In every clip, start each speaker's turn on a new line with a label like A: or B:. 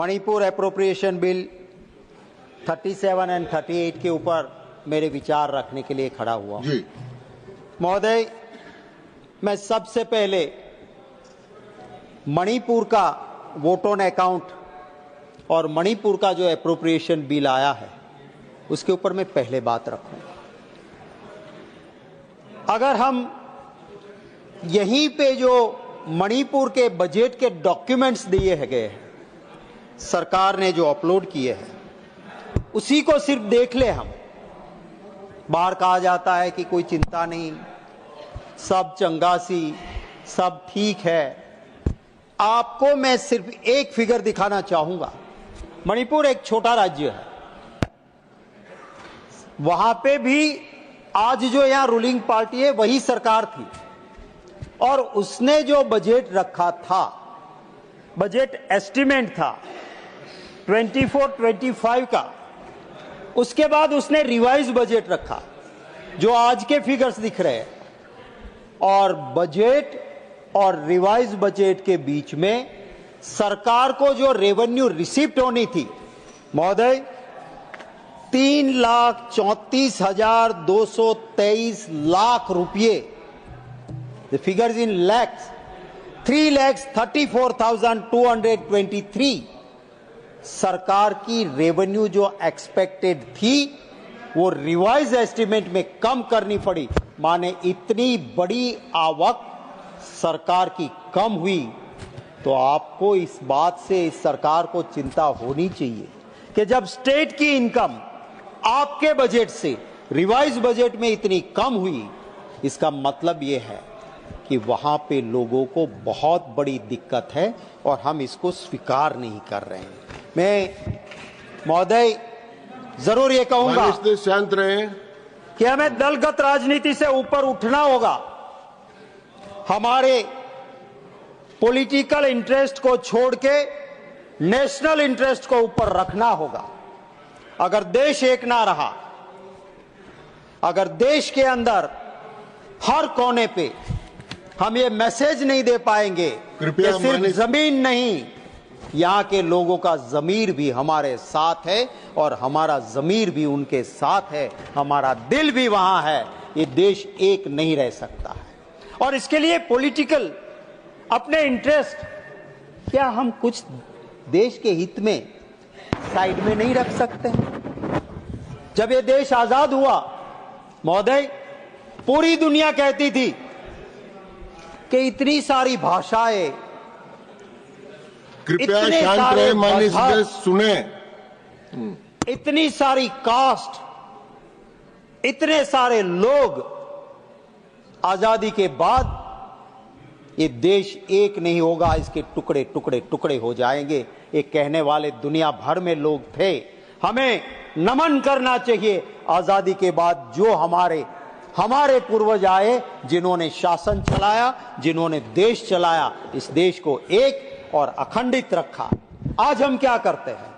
A: Manipur appropriation bill 37 and 38 के ऊपर मेरे विचार रखने के लिए खड़ा हुआ हूं। महोदय, मैं सबसे पहले मणिपुर का वोट ऑन अकाउंट और मणिपुर का जो एप्रोप्रिएशन बिल आया है उसके ऊपर मैं पहले बात रखूंगा। अगर हम यहीं पे जो मणिपुर के बजट के डॉक्यूमेंट्स दिए गए हैं, सरकार ने जो अपलोड किए हैं, उसी को सिर्फ देख ले हम, बाहर कहा जाता है कि कोई चिंता नहीं, सब चंगासी, सब ठीक है। आपको मैं सिर्फ एक फिगर दिखाना चाहूंगा। मणिपुर एक छोटा राज्य है, वहां पे भी आज जो यहां रूलिंग पार्टी है वही सरकार थी, और उसने जो बजट रखा था, बजट एस्टिमेट था 24-25 का, उसके बाद उसने रिवाइज बजट रखा जो आज के फिगर्स दिख रहे हैं, और बजट और रिवाइज बजट के बीच में सरकार को जो रेवेन्यू रिसिप्ट होनी थी महोदय, 3,34,223 लाख रुपये, द फिगर्स इन लैक्स, 3,34,223 सरकार की रेवेन्यू जो एक्सपेक्टेड थी वो रिवाइज एस्टिमेट में कम करनी पड़ी। माने इतनी बड़ी आवक सरकार की कम हुई, तो आपको इस बात से इस सरकार को चिंता होनी चाहिए कि जब स्टेट की इनकम आपके बजट से रिवाइज बजट में इतनी कम हुई, इसका मतलब यह है कि वहां पे लोगों को बहुत बड़ी दिक्कत है और हम इसको स्वीकार नहीं कर रहे हैं। मैं महोदय जरूर ये कहूंगा,
B: शांत रहे,
A: कि हमें दलगत राजनीति से ऊपर उठना होगा। हमारे पॉलिटिकल इंटरेस्ट को छोड़ के नेशनल इंटरेस्ट को ऊपर रखना होगा। अगर देश एक ना रहा, अगर देश के अंदर हर कोने पे हम ये मैसेज नहीं दे पाएंगे कि सिर्फ जमीन नहीं, यहां के लोगों का जमीर भी हमारे साथ है और हमारा जमीर भी उनके साथ है, हमारा दिल भी वहां है, ये देश एक नहीं रह सकता है। और इसके लिए पॉलिटिकल अपने इंटरेस्ट, क्या हम कुछ देश के हित में साइड में नहीं रख सकते हैं? जब ये देश आजाद हुआ महोदय, पूरी दुनिया कहती थी कि इतनी सारी भाषाएं,
B: कृपया शांत रहे, माननीय सदस्य सुने,
A: इतनी सारी कास्ट, इतने सारे लोग, आजादी के बाद ये देश एक नहीं होगा, इसके टुकड़े टुकड़े टुकड़े हो जाएंगे। ये कहने वाले दुनिया भर में लोग थे। हमें नमन करना चाहिए आजादी के बाद जो हमारे पूर्वज आए, जिन्होंने शासन चलाया, जिन्होंने देश चलाया, इस देश को एक और अखंडित रखा। आज हम क्या करते हैं?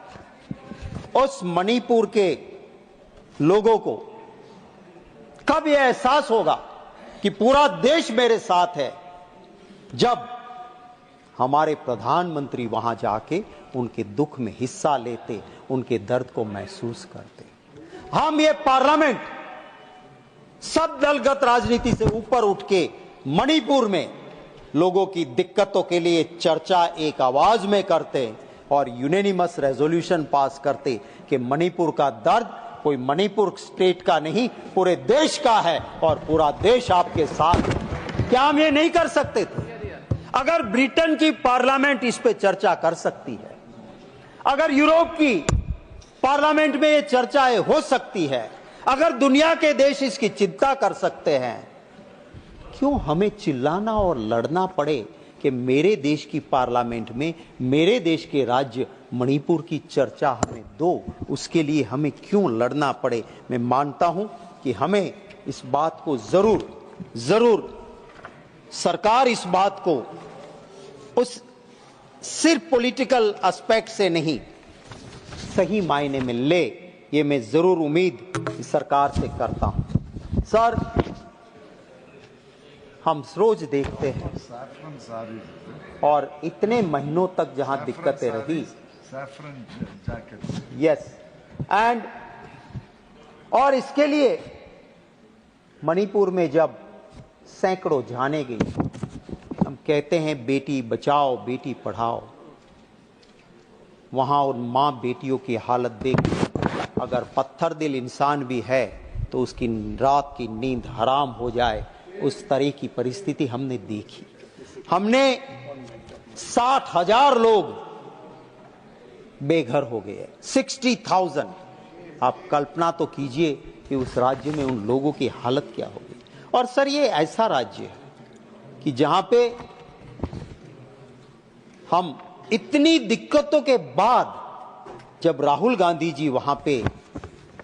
A: उस मणिपुर के लोगों को कब यह एहसास होगा कि पूरा देश मेरे साथ है? जब हमारे प्रधानमंत्री वहां जाके उनके दुख में हिस्सा लेते, उनके दर्द को महसूस करते। हम ये पार्लियामेंट सब दलगत राजनीति से ऊपर उठ के मणिपुर में लोगों की दिक्कतों के लिए चर्चा एक आवाज में करते और यूनानिमस रेजोल्यूशन पास करते कि मणिपुर का दर्द कोई मणिपुर स्टेट का नहीं, पूरे देश का है और पूरा देश आपके साथ है। क्या हम ये नहीं कर सकते थे? अगर ब्रिटेन की पार्लियामेंट इस पे चर्चा कर सकती है, अगर यूरोप की पार्लियामेंट में ये चर्चाएं हो सकती है, अगर दुनिया के देश इसकी चिंता कर सकते हैं, क्यों हमें चिल्लाना और लड़ना पड़े कि मेरे देश की पार्लियामेंट में मेरे देश के राज्य मणिपुर की चर्चा हमें दो? उसके लिए हमें क्यों लड़ना पड़े? मैं मानता हूं कि हमें इस बात को जरूर सरकार इस बात को उस सिर्फ पॉलिटिकल एस्पेक्ट से नहीं, सही मायने में ले, ये मैं जरूर उम्मीद इस सरकार से करता हूं। सर, हम रोज देखते हैं और इतने महीनों तक जहां दिक्कतें रही,
C: saffron jacket.
A: यस एंड और इसके लिए मणिपुर में जब सैकड़ों जाने गई, हम कहते हैं बेटी बचाओ बेटी पढ़ाओ, वहां उन मां बेटियों की हालत देख अगर पत्थर दिल इंसान भी है तो उसकी रात की नींद हराम हो जाए, उस तरह की परिस्थिति हमने देखी। हमने 60,000 लोग बेघर हो गए, 60,000। आप कल्पना तो कीजिए कि उस राज्य में उन लोगों की हालत क्या होगी। और सर ये ऐसा राज्य है कि जहां पे हम इतनी दिक्कतों के बाद जब राहुल गांधी जी वहां पे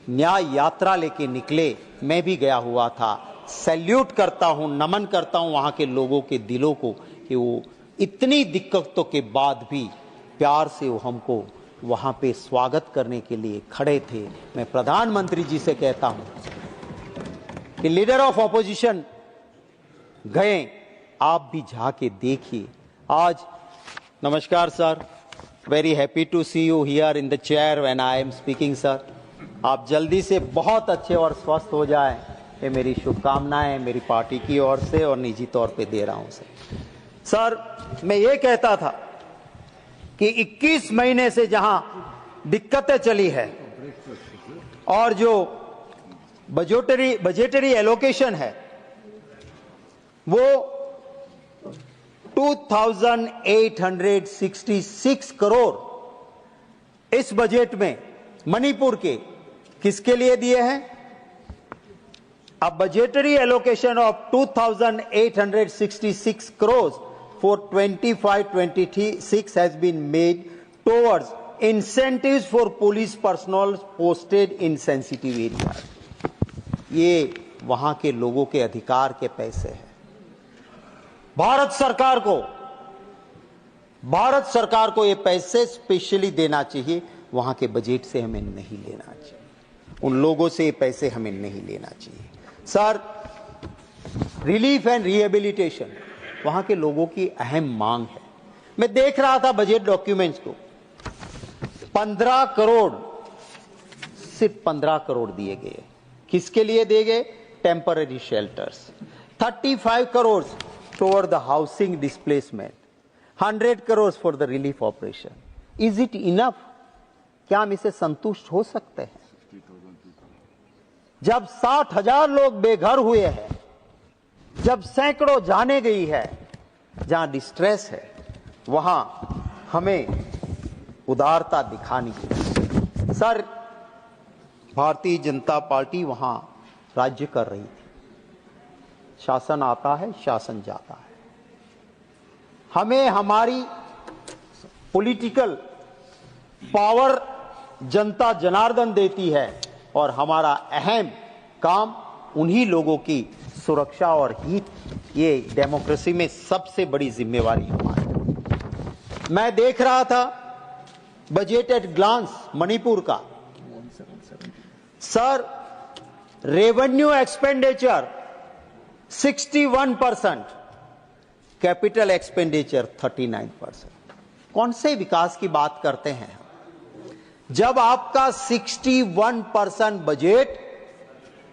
A: न्याय यात्रा लेके निकले, मैं भी गया हुआ था, सैल्यूट करता हूं, नमन करता हूं वहां के लोगों के दिलों को कि वो इतनी दिक्कतों के बाद भी प्यार से वो हमको वहां पे स्वागत करने के लिए खड़े थे। मैं प्रधानमंत्री जी से कहता हूं कि लीडर ऑफ ऑपोजिशन गए, आप भी जाके देखिए। आज नमस्कार sir, very happy to see you here in the chair when I am speaking sir. आप जल्दी से बहुत अच्छे और स्वस्थ हो जाएं, ये मेरी शुभकामनाएं मेरी पार्टी की ओर से और निजी तौर पे दे रहा हूं सर। मैं ये कहता था कि 21 महीने से जहां दिक्कतें चली है और जो बजटेरी एलोकेशन है वो 2,866 करोड़ इस बजट में मणिपुर के किसके लिए दिए हैं? A budgetary allocation of 2,866 crores for 25-26 has been made towards incentives for police personnel posted in sensitive areas. ये वहां के लोगों के अधिकार के पैसे हैं। भारत सरकार को ये पैसे स्पेशली देना चाहिए, वहां के बजट से हमें नहीं लेना चाहिए, उन लोगों से ये पैसे हमें नहीं लेना चाहिए। सर, रिलीफ एंड रिहेबिलिटेशन वहां के लोगों की अहम मांग है। मैं देख रहा था बजट डॉक्यूमेंट्स को, 15 करोड़, सिर्फ 15 करोड़ दिए गए। किसके लिए दिए गए? Temporary shelters. 35 crore toward the housing displacement, 100 crore for the relief operation. Is it enough? क्या हम इसे संतुष्ट हो सकते हैं? जब 60,000 लोग बेघर हुए हैं, जब सैकड़ों जाने गई है, जहां डिस्ट्रेस है, वहां हमें उदारता दिखानी चाहिए। सर, भारतीय जनता पार्टी वहां राज्य कर रही थी, शासन आता है शासन जाता है। हमें हमारी पॉलिटिकल पावर जनता जनार्दन देती है और हमारा अहम काम उन्हीं लोगों की सुरक्षा और हित, ये डेमोक्रेसी में सबसे बड़ी जिम्मेवारी हमारी। मैं देख रहा था बजट एट ग्लांस मणिपुर का। Sir, revenue expenditure 61%, capital expenditure 39%। कौन से विकास की बात करते हैं? जब आपका 61% बजट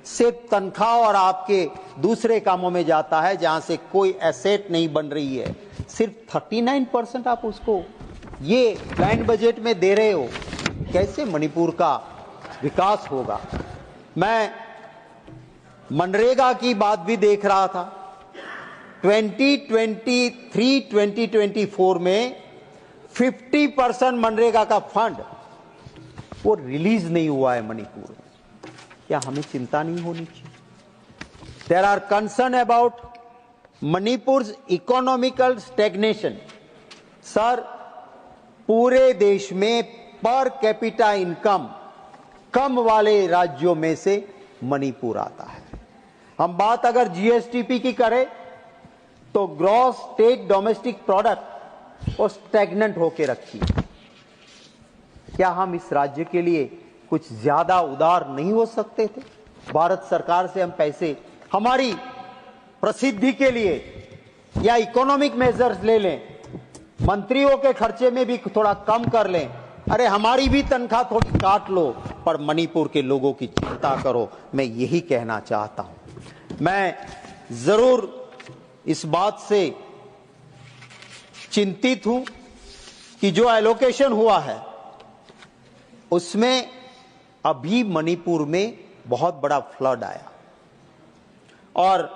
A: सिर्फ तनख्वाह और आपके दूसरे कामों में जाता है, जहां से कोई एसेट नहीं बन रही है, सिर्फ 39% आप उसको ये बैंड बजट में दे रहे हो, कैसे मणिपुर का विकास होगा? मैं मनरेगा की बात भी देख रहा था। 2023-2024 में 50% मनरेगा का फंड वो रिलीज नहीं हुआ है मणिपुर में। क्या हमें चिंता नहीं होनी चाहिए? There are concern about Manipur economical stagnation. Sir, पूरे देश में पर कैपिटा इनकम कम वाले राज्यों में से मणिपुर आता है। हम बात अगर जीएसटीपी की करें तो ग्रॉस स्टेट डोमेस्टिक प्रोडक्ट वो स्टैग्नेंट होकर रखी है। क्या हम इस राज्य के लिए कुछ ज्यादा उदार नहीं हो सकते थे? भारत सरकार से हम पैसे हमारी प्रसिद्धि के लिए या इकोनॉमिक मेजर्स ले लें, मंत्रियों के खर्चे में भी थोड़ा कम कर लें, अरे हमारी भी तनख्वाह थोड़ी काट लो, पर मणिपुर के लोगों की चिंता करो। मैं यही कहना चाहता हूं। मैं जरूर इस बात से चिंतित हूं कि जो एलोकेशन हुआ है उसमें अभी मणिपुर में बहुत बड़ा फ्लड आया, और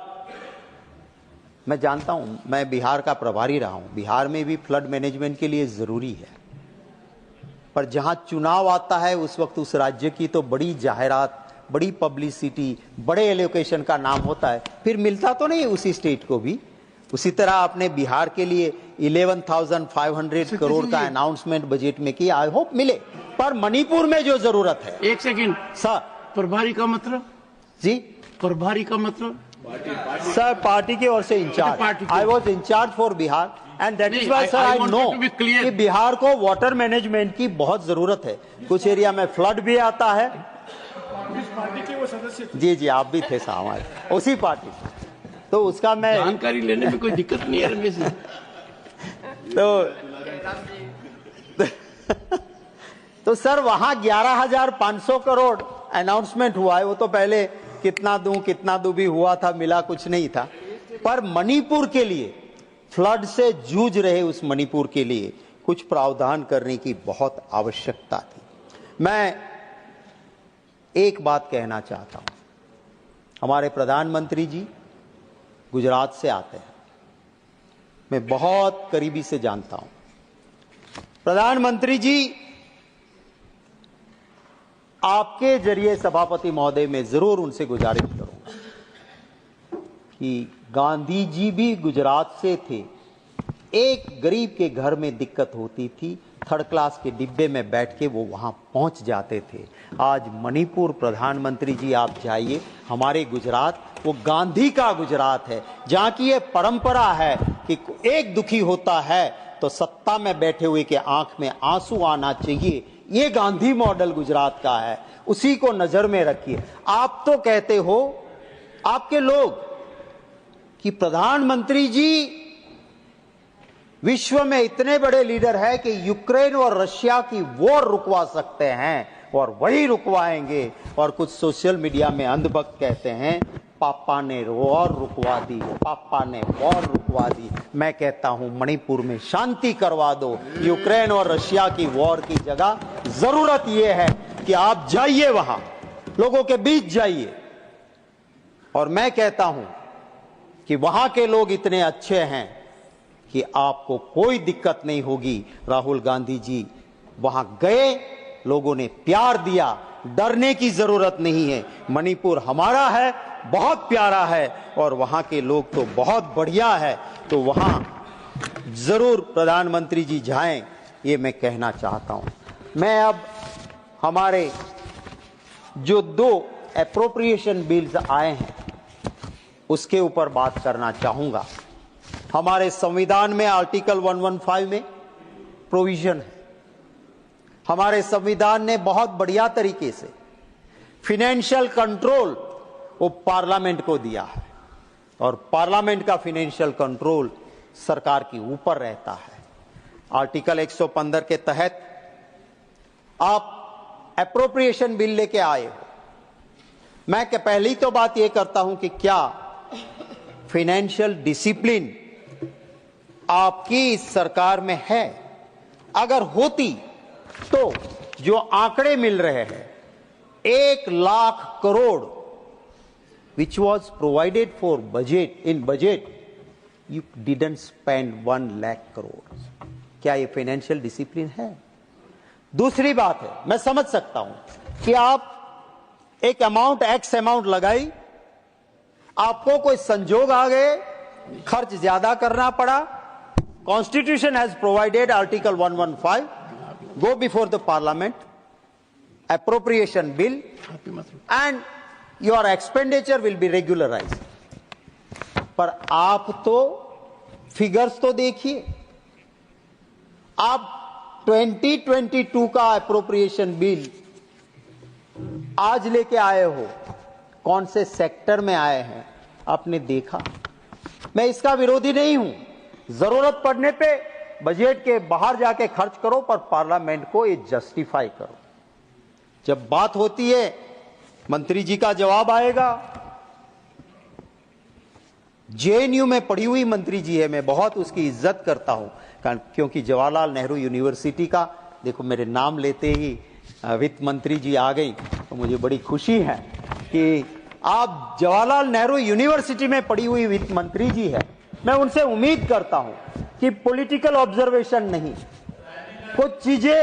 A: मैं जानता हूं, मैं बिहार का प्रभारी रहा हूं, बिहार में भी फ्लड मैनेजमेंट के लिए जरूरी है, पर जहां चुनाव आता है उस वक्त उस राज्य की तो बड़ी जाहिरात, बड़ी पब्लिसिटी, बड़े एलोकेशन का नाम होता है, फिर मिलता तो नहीं उसी स्टेट को भी। उसी तरह आपने बिहार के लिए 11,500 करोड़ का अनाउंसमेंट बजट में किया, आई होप मिले, पर मणिपुर में जो जरूरत है।
C: एक सेकंड
A: सर,
C: प्रभारी का मतलब
A: जी
C: प्रभारी का मतलब
A: सर पार्टी की ओर से इंचार्ज,
C: पार्टी की।
A: I was incharge for Bihar and that is
C: नहीं,
A: why sir
C: I
A: I
C: wanted
A: no
C: to be clear.
A: कि बिहार को वाटर मैनेजमेंट की बहुत जरूरत है। कुछ एरिया में फ्लड भी आता है।
D: पार्टी के वो सदस्य थे।
A: जी जी, आप भी थे हमारे उसी पार्टी से, तो उसका मैं
C: जानकारी लेने में कोई दिक्कत नहीं है रमेश जी।
A: तो सर वहां 11,500 करोड़ अनाउंसमेंट हुआ है। वो तो पहले कितना दूं भी हुआ था, मिला कुछ नहीं था। पर मणिपुर के लिए, फ्लड से जूझ रहे उस मणिपुर के लिए कुछ प्रावधान करने की बहुत आवश्यकता थी। मैं एक बात कहना चाहता हूं, हमारे प्रधानमंत्री जी गुजरात से आते हैं, मैं बहुत करीबी से जानता हूं। प्रधानमंत्री जी, आपके जरिए सभापति महोदय में जरूर उनसे गुजारिश करूंगा कि गांधी जी भी गुजरात से थे। एक गरीब के घर में दिक्कत होती थी, थर्ड क्लास के डिब्बे में बैठ के वो वहां पहुंच जाते थे। आज मणिपुर प्रधानमंत्री जी आप जाइए, हमारे गुजरात वो गांधी का गुजरात है, जहां की ये परंपरा है कि एक दुखी होता है तो सत्ता में बैठे हुए के आंख में आंसू आना चाहिए। ये गांधी मॉडल गुजरात का है, उसी को नजर में रखिए। आप तो कहते हो, आपके लोग, कि प्रधानमंत्री जी विश्व में इतने बड़े लीडर है कि यूक्रेन और रशिया की वॉर रुकवा सकते हैं, और वही रुकवाएंगे। और कुछ सोशल मीडिया में अंधभक्त कहते हैं पापा ने वॉर रुकवा दी, पापा ने वॉर रुकवा दी। मैं कहता हूं मणिपुर में शांति करवा दो। यूक्रेन और रशिया की वॉर की जगह जरूरत यह है कि आप जाइए वहां, लोगों के बीच जाइए। और मैं कहता हूं कि वहां के लोग इतने अच्छे हैं कि आपको कोई दिक्कत नहीं होगी। राहुल गांधी जी वहां गए, लोगों ने प्यार दिया, डरने की जरूरत नहीं है। मणिपुर हमारा है, बहुत प्यारा है, और वहां के लोग तो बहुत बढ़िया है। तो वहां जरूर प्रधानमंत्री जी जाएं, ये मैं कहना चाहता हूं। मैं अब हमारे जो 2 एप्रोप्रिएशन बिल्स आए हैं उसके ऊपर बात करना चाहूंगा। हमारे संविधान में आर्टिकल 115 में प्रोविजन है। हमारे संविधान ने बहुत बढ़िया तरीके से फाइनेंशियल कंट्रोल वो पार्लियामेंट को दिया है, और पार्लियामेंट का फाइनेंशियल कंट्रोल सरकार के ऊपर रहता है। आर्टिकल 115 के तहत आप एप्रोप्रिएशन बिल लेके आए हो। मैं पहली तो बात यह करता हूं कि क्या फाइनेंशियल डिसिप्लिन आपकी इस सरकार में है? अगर होती तो जो आंकड़े मिल रहे हैं 1 lakh crore which was provided for budget, in budget you didn't spend 1 lakh crore। क्या ये फाइनेंशियल डिसिप्लिन है? दूसरी बात है, मैं समझ सकता हूं कि आप एक अमाउंट, एक्स अमाउंट लगाई, आपको कोई संजोग आ गए, खर्च ज्यादा करना पड़ा। Constitution has provided article 115, go before the parliament, appropriation bill, and your expenditure will be regularized। पर आप तो फिगर्स तो देखिए, आप 2022 का अप्रोप्रिएशन बिल आज लेके आए हो, कौन से सेक्टर में आए हैं आपने देखा? मैं इसका विरोधी नहीं हूं, जरूरत पड़ने पे बजट के बाहर जाके खर्च करो, पर पार्लियामेंट को ये जस्टिफाई करो। जब बात होती है, मंत्री जी का जवाब आएगा। जेएनयू में पढ़ी हुई मंत्री जी है, मैं बहुत उसकी इज्जत करता हूं, क्योंकि जवाहरलाल नेहरू यूनिवर्सिटी का, देखो मेरे नाम लेते ही वित्त मंत्री जी आ गई, तो मुझे बड़ी खुशी है कि आप जवाहरलाल नेहरू यूनिवर्सिटी में पढ़ी हुई वित्त मंत्री जी है। मैं उनसे उम्मीद करता हूं कि पॉलिटिकल ऑब्जर्वेशन नहीं, कुछ चीजें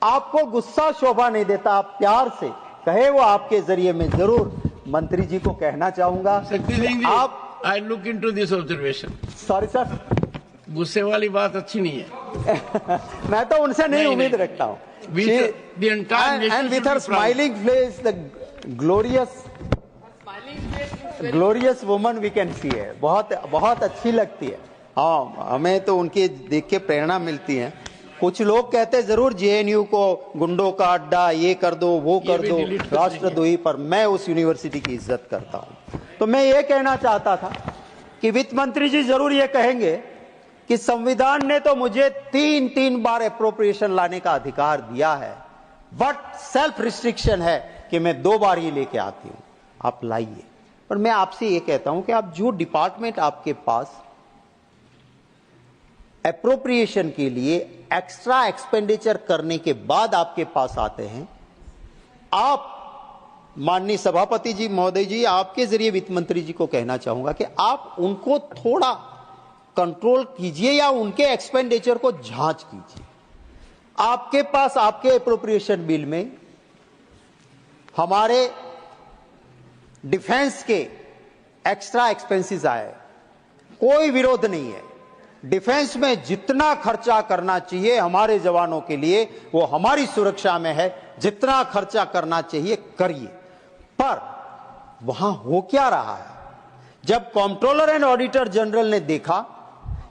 A: आपको गुस्सा शोभा नहीं देता, आप प्यार से कहे, वो आपके जरिए मैं जरूर मंत्री जी को कहना चाहूंगा।
C: शक्ति सिंह जी,
A: आप
C: I look into this observation.
A: Sorry sir,
C: गुस्से वाली बात अच्छी नहीं है।
A: मैं तो उनसे नहीं उम्मीद
C: नहीं।
A: रखता हूं।
C: The entire nation
A: and with
C: should
A: her
C: be proud.
A: smiling face, the glorious woman we can see है, बहुत अच्छी लगती है। हाँ, हमें तो उनके देख के प्रेरणा मिलती है। कुछ लोग कहते हैं जरूर जेएनयू को गुंडों का अड्डा, ये कर दो, वो कर
C: भी
A: दो,
C: delete कर
A: राष्ट्रद्रोही, पर मैं उस यूनिवर्सिटी की इज्जत करता हूं। तो मैं ये कहना चाहता था कि वित्त मंत्री जी जरूर ये कहेंगे कि संविधान ने तो मुझे तीन बार अप्रोप्रिएशन लाने का अधिकार दिया है, बट सेल्फ रिस्ट्रिक्शन है कि मैं 2 बार ही लेके आती हूं, आप लाइए। पर मैं आपसे ये कहता हूं कि आप जो डिपार्टमेंट आपके पास अप्रोप्रिएशन के लिए एक्स्ट्रा एक्सपेंडिचर करने के बाद आपके पास आते हैं, आप माननीय सभापति जी महोदय जी, आपके जरिए वित्त मंत्री जी को कहना चाहूंगा कि आप उनको थोड़ा कंट्रोल कीजिए या उनके एक्सपेंडिचर को जांच कीजिए। आपके पास आपके अप्रोप्रिएशन बिल में हमारे डिफेंस के एक्स्ट्रा एक्सपेंसेस आए, कोई विरोध नहीं है। डिफेंस में जितना खर्चा करना चाहिए हमारे जवानों के लिए, वो हमारी सुरक्षा में है, जितना खर्चा करना चाहिए करिए। पर वहां हो क्या रहा है, जब कंट्रोलर एंड ऑडिटर जनरल ने देखा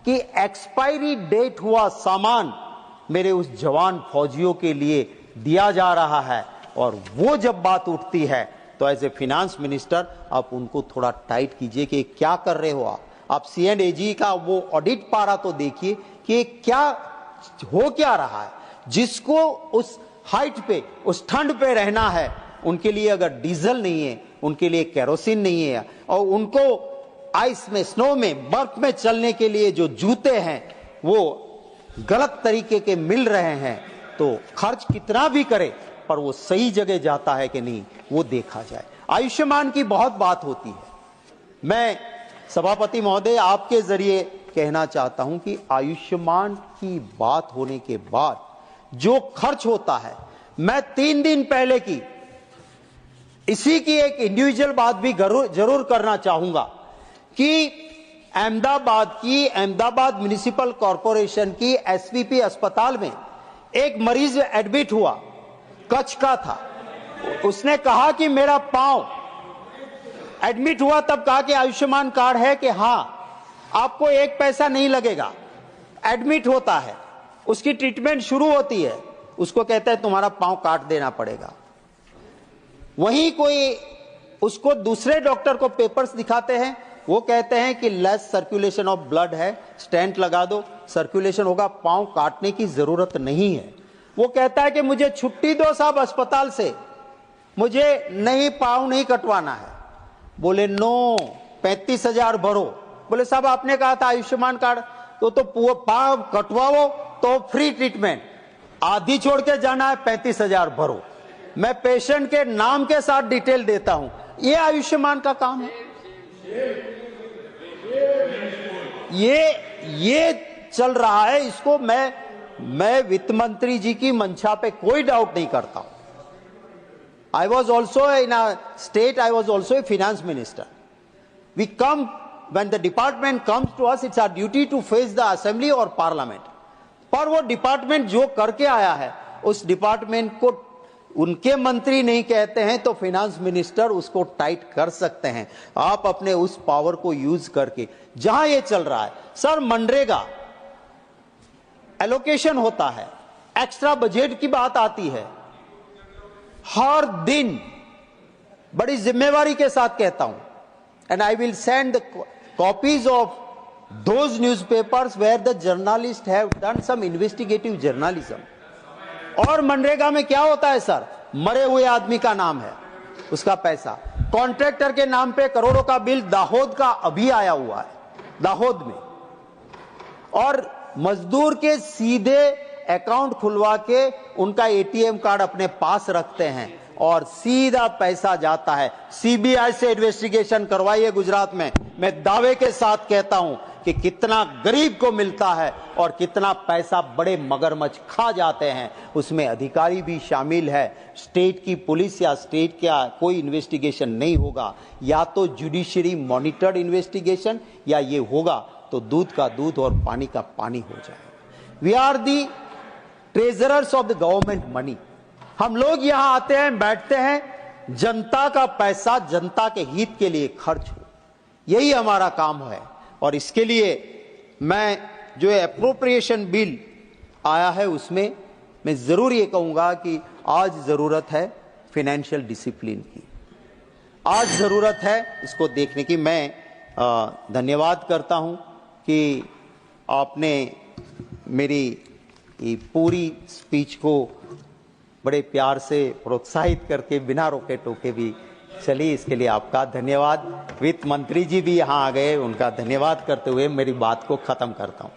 A: कि एक्सपायरी डेट हुआ सामान मेरे उस जवान फौजियों के लिए दिया जा रहा है, और वो जब बात उठती है तो एज ए फिनेंस मिनिस्टर आप उनको थोड़ा टाइट कीजिए कि क्या कर रहे हो आप C&AG का वो ऑडिट पारा तो देखिए कि क्या हो क्या रहा है। जिसको उस हाइट पे, उस ठंड पे रहना है, उनके लिए अगर डीजल नहीं है, उनके लिए केरोसिन नहीं है, और उनको आइस में, स्नो में, बर्फ में चलने के लिए जो जूते हैं वो गलत तरीके के मिल रहे हैं, तो खर्च कितना भी करे पर वो सही जगह जाता है कि नहीं, वो देखा जाए। आयुष्मान की बहुत बात होती है। मैं सभापति महोदय आपके जरिए कहना चाहता हूं कि आयुष्मान की बात होने के बाद जो खर्च होता है, मैं 3 दिन पहले की इसी की एक इंडिविजुअल बात भी जरूर करना चाहूंगा कि अहमदाबाद म्युनिसिपल कॉरपोरेशन की एसवीपी अस्पताल में एक मरीज एडमिट हुआ, कच्छ का था। उसने कहा कि मेरा पांव, एडमिट हुआ तब कहा कि आयुष्मान कार्ड है, कि हां आपको 1 पैसा नहीं लगेगा। एडमिट होता है, उसकी ट्रीटमेंट शुरू होती है, उसको कहता है तुम्हारा पांव काट देना पड़ेगा। वहीं कोई उसको दूसरे डॉक्टर को पेपर्स दिखाते हैं, वो कहते हैं कि लेस सर्कुलेशन ऑफ ब्लड है, स्टेंट लगा दो, सर्कुलेशन होगा, पांव काटने की जरूरत नहीं है। वो कहता है कि मुझे छुट्टी दो साहब अस्पताल से, मुझे नहीं, पांव नहीं कटवाना है। बोले नो, 35,000 भरो। बोले साहब आपने कहा था आयुष्मान कार्ड, तो पांव कटवाओ तो फ्री ट्रीटमेंट, आधी छोड़ के जाना है, 35,000 भरो। मैं पेशेंट के नाम के साथ डिटेल देता हूं, ये आयुष्मान का काम है। ये चल रहा है। इसको मैं वित्त मंत्री जी की मंशा पे कोई डाउट नहीं करता हूं। I was also in a state, I was also a finance minister. We come, when the department comes to us, it's our duty to face the assembly or parliament. पर वो डिपार्टमेंट जो करके आया है, उस डिपार्टमेंट को उनके मंत्री नहीं कहते हैं तो फिनेंस मिनिस्टर उसको टाइट कर सकते हैं। आप अपने उस पावर को यूज करके, जहां ये चल रहा है सर, मनरेगा एलोकेशन होता है, एक्स्ट्रा बजट की बात आती है, हर दिन बड़ी जिम्मेवारी के साथ कहता हूं, and I will send copies of those newspapers where the journalists have done some investigative journalism. और मनरेगा में क्या होता है सर? मरे हुए आदमी का नाम है, उसका पैसा, कॉन्ट्रैक्टर के नाम पे करोड़ों का बिल दाहोद का अभी आया हुआ है, दाहोद में, और मजदूर के सीधे अकाउंट खुलवा के उनका एटीएम कार्ड अपने पास रखते हैं और सीधा पैसा जाता है। सीबीआई से इन्वेस्टिगेशन करवाइए गुजरात में, मैं दावे के साथ कहता हूं कि कितना गरीब को मिलता है और कितना पैसा बड़े मगरमच्छ खा जाते हैं, उसमें अधिकारी भी शामिल है। स्टेट की पुलिस या स्टेट का कोई इन्वेस्टिगेशन नहीं होगा, या तो जुडिशरी मॉनिटर्ड इन्वेस्टिगेशन, या ये होगा तो दूध का दूध और पानी का पानी हो जाए। We are the treasurers of the government money. हम लोग यहां आते हैं, बैठते हैं, जनता का पैसा जनता के हित के लिए खर्च हो, यही हमारा काम है। और इसके लिए मैं जो एप्रोप्रिएशन बिल आया है उसमें मैं जरूर ये कहूंगा कि आज जरूरत है फाइनेंशियल डिसिप्लिन की, आज जरूरत है इसको देखने की। मैं धन्यवाद करता हूं कि आपने मेरी ये पूरी स्पीच को बड़े प्यार से प्रोत्साहित करके बिना रोके टोके भी चली, इसके लिए आपका धन्यवाद। वित्त मंत्री जी भी यहाँ आ गए, उनका धन्यवाद करते हुए मेरी बात को खत्म करता हूँ।